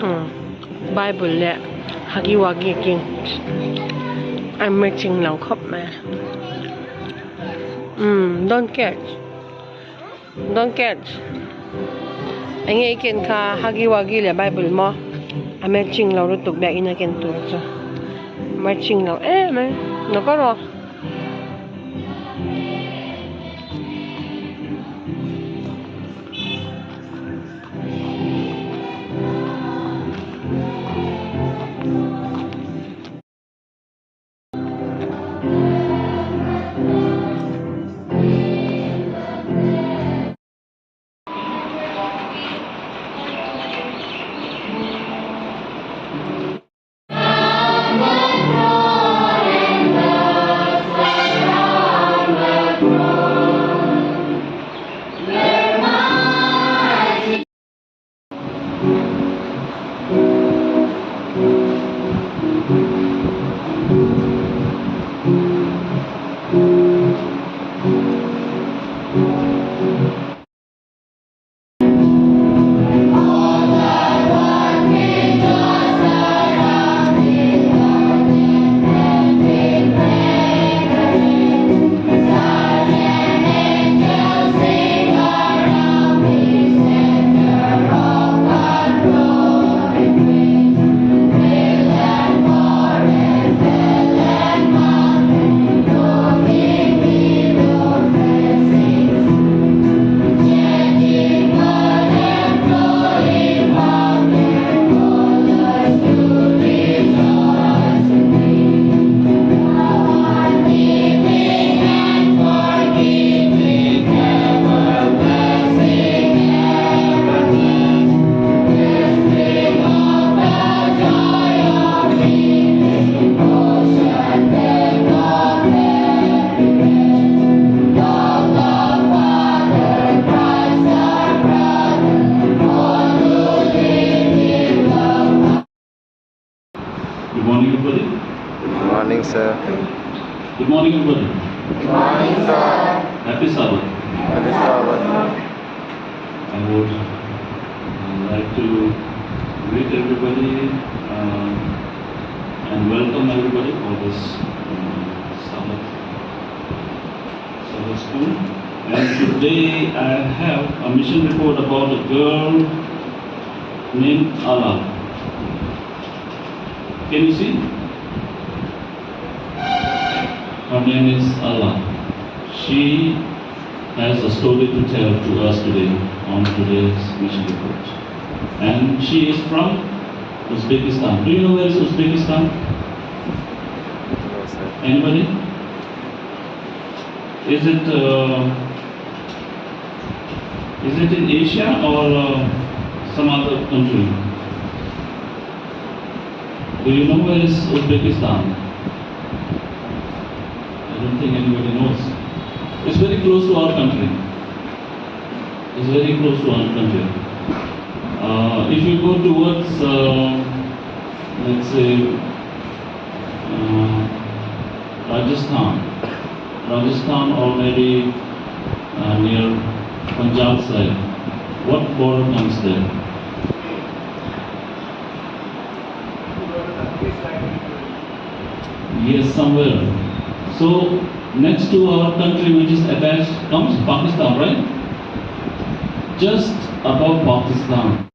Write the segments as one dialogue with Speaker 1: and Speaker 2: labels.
Speaker 1: Bible le hagi wagi king I'm matching lang khop ma don't catch anh ấy ken kha hagi wagi le Bible mo I'm matching lang ru tuk ba ina ken tu cho matching lang man no ko ro
Speaker 2: Good morning, everybody.
Speaker 3: Good morning, sir.
Speaker 2: Good morning, everybody.
Speaker 3: Good morning, sir.
Speaker 2: Happy Sabbath.
Speaker 3: Happy Sabbath.
Speaker 2: I would like to greet everybody and welcome everybody for this Sabbath school. And today I have a mission report about a girl named Allah. Can you see? Her name is Allah. She has a story to tell to us today on today's mission report. And she is from Uzbekistan. Do you know where is Uzbekistan?
Speaker 3: No, sir.
Speaker 2: Anybody? Is it in Asia or some other country? Do you know where is Uzbekistan? I don't think anybody knows. It's very close to our country. It's very close to our country. If you go towards, let's say, Rajasthan or maybe near Punjab side, what border comes there? Yes, somewhere. So next to our country, which is attached, comes Pakistan, right? Just above Pakistan.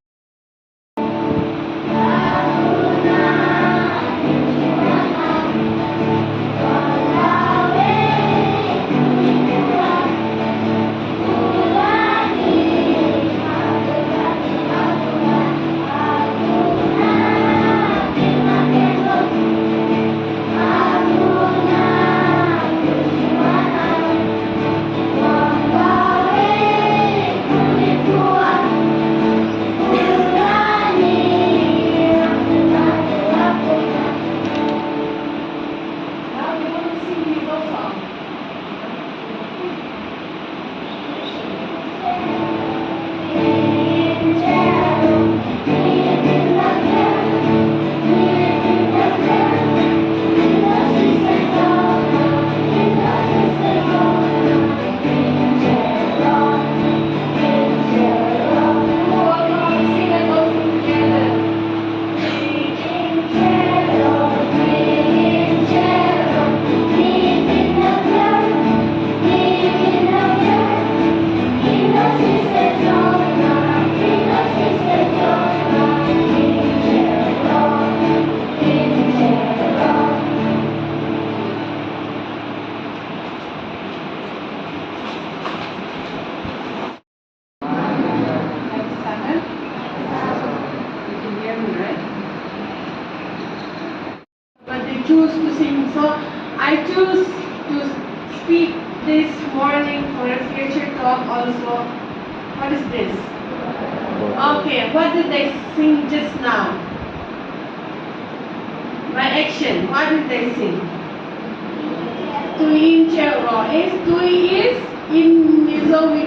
Speaker 1: choose to sing. So I choose to speak this morning for a future talk also. What is this? Okay, what did they sing just now? My action, what did they sing? Tui Chero. Tui is in mizo we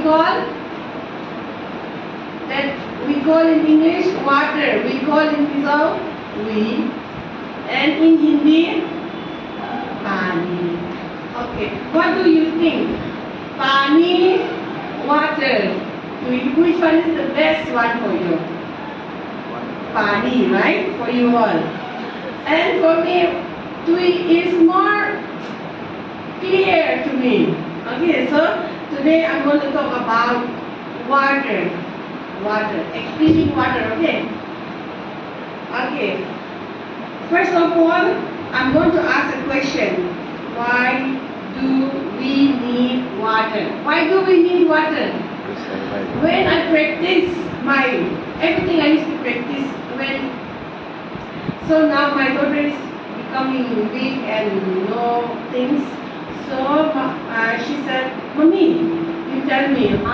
Speaker 1: call in English water. We call in mizo we, and in Hindi pani. Okay, what do you think? Pani, water. Which one is the best one for you? Pani, right? For you all. And for me, Tui is more clear to me. Okay, so today I'm going to talk about water. Water, cleaning water, okay? Okay. First of all, I'm going to ask a question. Why do we need water? Why do we need water? When I practice everything I used to practice so now my daughter is becoming weak and know things. So she said, Mommy, you tell me, I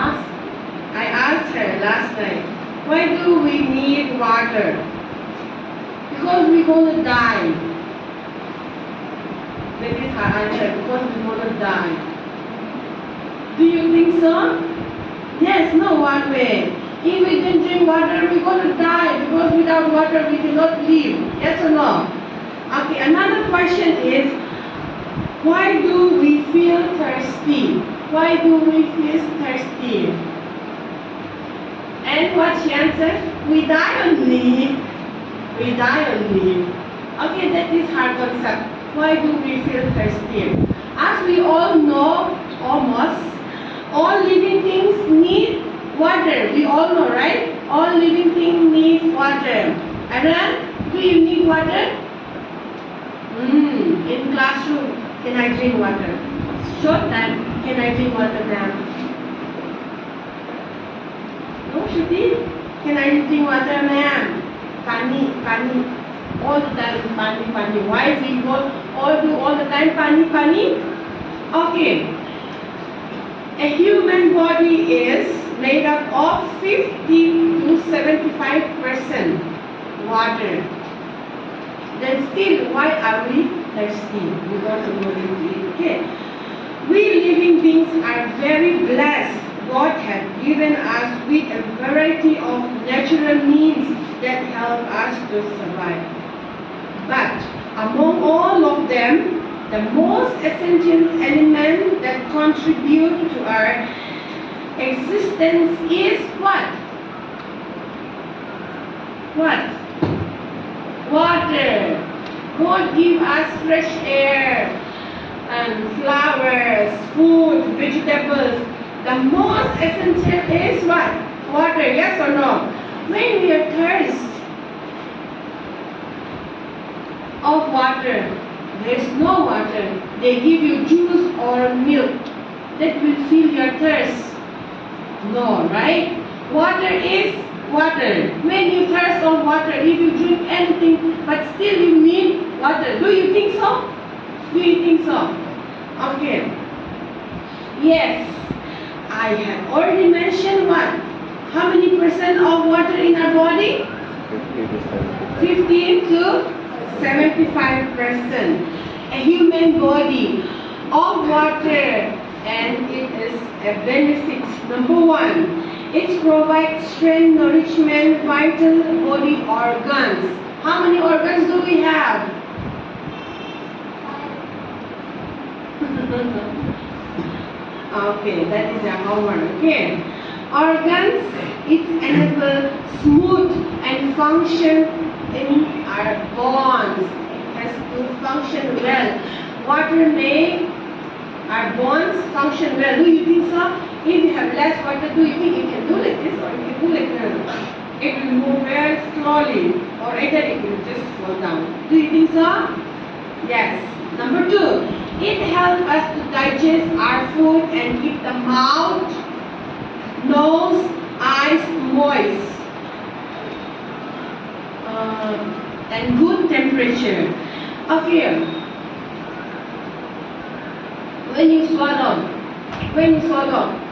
Speaker 1: asked her last night, why do we need water? Because we're going to die. That is her answer, because we're going to die. Do you think so? Yes, no one way. If we didn't drink water, we're going to die, because without water we cannot live. Yes or no? Okay, another question is, why do we feel thirsty? Why do we feel thirsty? And what she answered? We die only. We die only. Okay, that is her concept. Why do we feel thirsty? As we all know, almost, all living things need water. We all know, right? All living things need water. And do you need water? In classroom, can I drink water? Short time, can I drink water, ma'am? No, Shruti? Can I drink water, ma'am? Pani, pani. All the time, pani, pani. Why we go all the time, pani, pani? Okay. A human body is made up of 50 to 75% water. Then still, why are we thirsty? We got to go into it, okay? We living beings are very blessed. God has given us with a variety of natural means that help us to survive. But among all of them, the most essential element that contribute to our existence is what? What? Water. God give us fresh air and flowers, food, vegetables. The most essential is what? Water, yes or no? When we are thirsty of water, there is no water. They give you juice or milk that will fill your thirst. No, right? Water is water. When you thirst of water, if you drink anything, but still you need water. Do you think so? Do you think so? Okay. Yes. I have already mentioned what? How many percent of water in our body? 50 to 75%. A human body of water, and it is a benefit. Number one, it provides strength, nourishment, vital body organs. How many organs do we have? Okay, that is our homework. Okay. Organs, it enables smooth and function in our bones. It has to function well. Water make our bones function well. Do you think so? If you have less water, do you think you can do like this or you can do like this? It will move very slowly, or either it will just fall down. Do you think so? Yes. Number two, it helps us to digest our food and keep the mouth, nose, eyes moist and good temperature. Okay, when you swallow,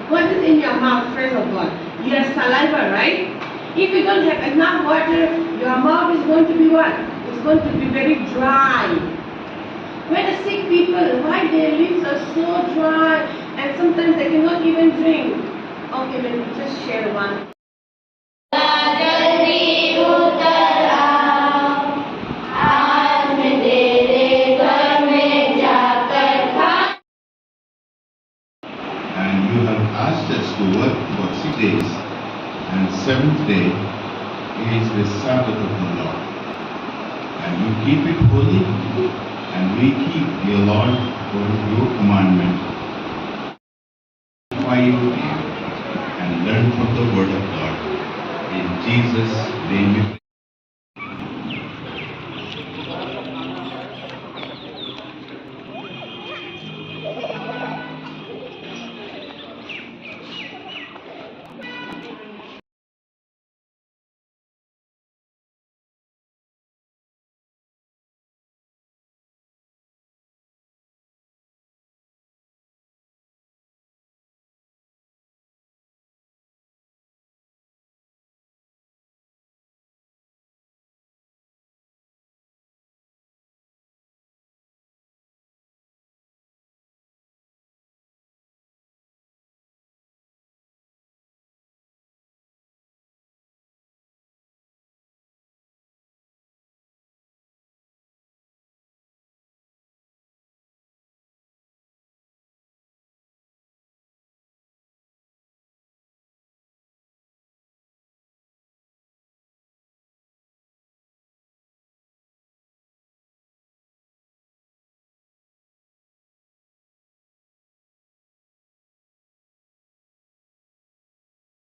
Speaker 1: what is in your mouth first of all? Your saliva, right? If you don't have enough water, your mouth is going to be what? It's going to be very dry. When the sick people, why their lips are so dry and sometimes they cannot even drink. Okay, let me just share one.
Speaker 4: And you have asked us to work for 6 days, and 7th day is the Sabbath of the Lord. And you keep it holy, and we keep your Lord for your commandment. Why you and learn from the word of God. In Jesus' name we pray.